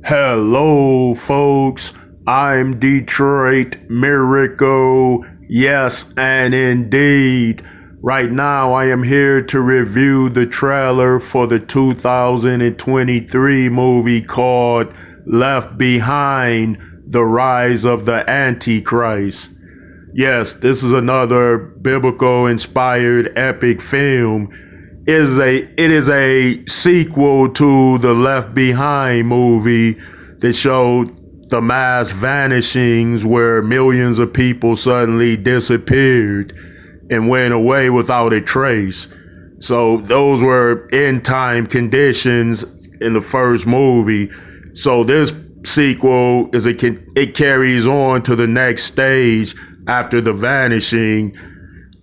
Hello, folks. I'm Detroit Miracle. Yes, and indeed. Right now, I am here to review the trailer for the 2023 movie called Left Behind: The Rise of the Antichrist. Yes, this is another biblical-inspired epic film. It is a sequel to the Left Behind movie that showed the mass vanishings where millions of people suddenly disappeared and went away without a trace. So those were end time conditions in the first movie. So this sequel it carries on to the next stage after the vanishing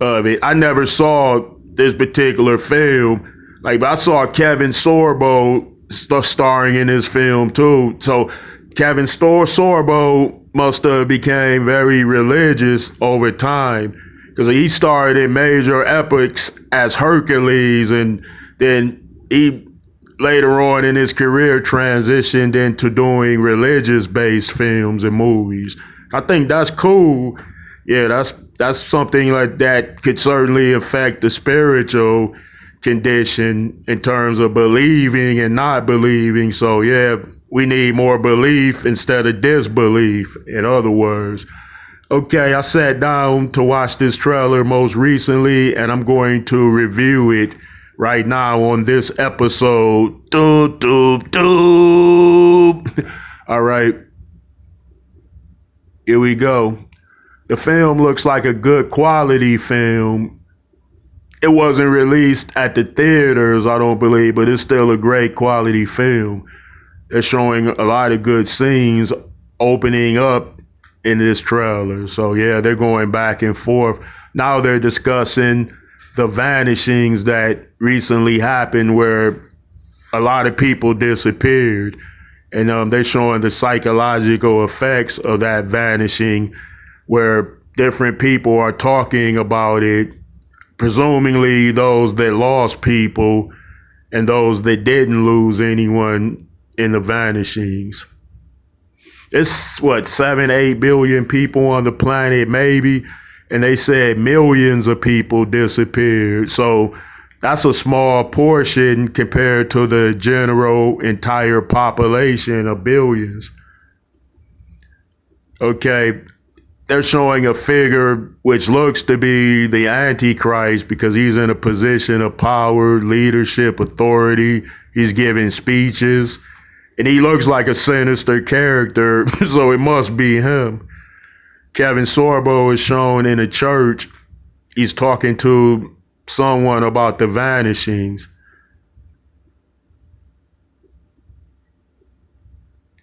of it. I never saw this particular film, but I saw Kevin Sorbo starring in this film too. So Kevin Sorbo must have became very religious over time, because he starred in major epics as Hercules, and then he later on in his career transitioned into doing religious-based films and movies. I think that's cool. Yeah, that's something like that could certainly affect the spiritual condition in terms of believing and not believing. So yeah, we need more belief instead of disbelief, in other words. Okay, I sat down to watch this trailer most recently, and I'm going to review it right now on this episode. Doop, doop, doop. All right, here we go. The film looks like a good quality film. It wasn't released at the theaters, I don't believe, but it's still a great quality film. They're showing a lot of good scenes opening up in this trailer. So yeah, they're going back and forth. Now they're discussing the vanishings that recently happened where a lot of people disappeared. And they're showing the psychological effects of that vanishing, where different people are talking about it, presumably those that lost people and those that didn't lose anyone in the vanishings. It's 7-8 billion people on the planet, maybe, and they said millions of people disappeared. So that's a small portion compared to the general entire population of billions. Okay. They're showing a figure which looks to be the Antichrist because he's in a position of power, leadership, authority. He's giving speeches, and he looks like a sinister character, so it must be him. Kevin Sorbo is shown in a church. He's talking to someone about the vanishings.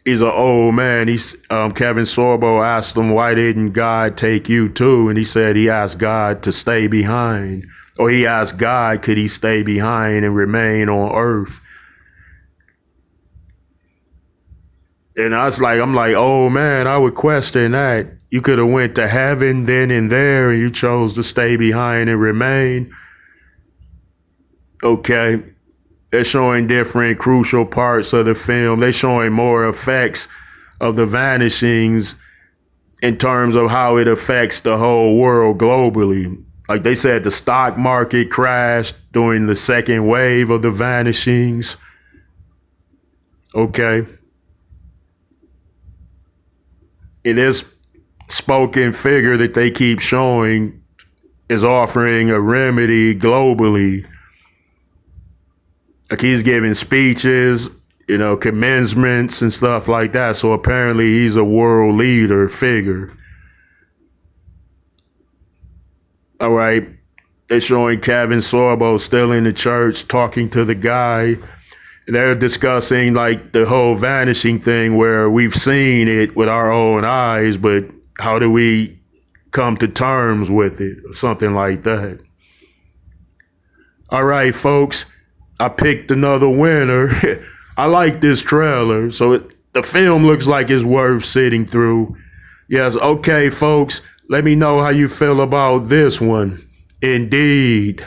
He's an old man. Kevin Sorbo asked him, why didn't God take you too? And he said he asked God to stay behind. Or he asked God, could he stay behind and remain on earth? And I'm like, oh man, I would question that. You could have went to heaven then and there, and you chose to stay behind and remain. Okay. They're showing different crucial parts of the film. They're showing more effects of the vanishings in terms of how it affects the whole world globally. Like they said, the stock market crashed during the second wave of the vanishings. Okay. And this spoken figure that they keep showing is offering a remedy globally. Like he's giving speeches, commencements and stuff like that. So apparently he's a world leader figure. All right. They're showing Kevin Sorbo still in the church talking to the guy. They're discussing like the whole vanishing thing where we've seen it with our own eyes, but how do we come to terms with it or something like that? All right, folks. I picked another winner. I like this trailer, so the film looks like it's worth sitting through. Yes, okay, folks, let me know how you feel about this one. Indeed.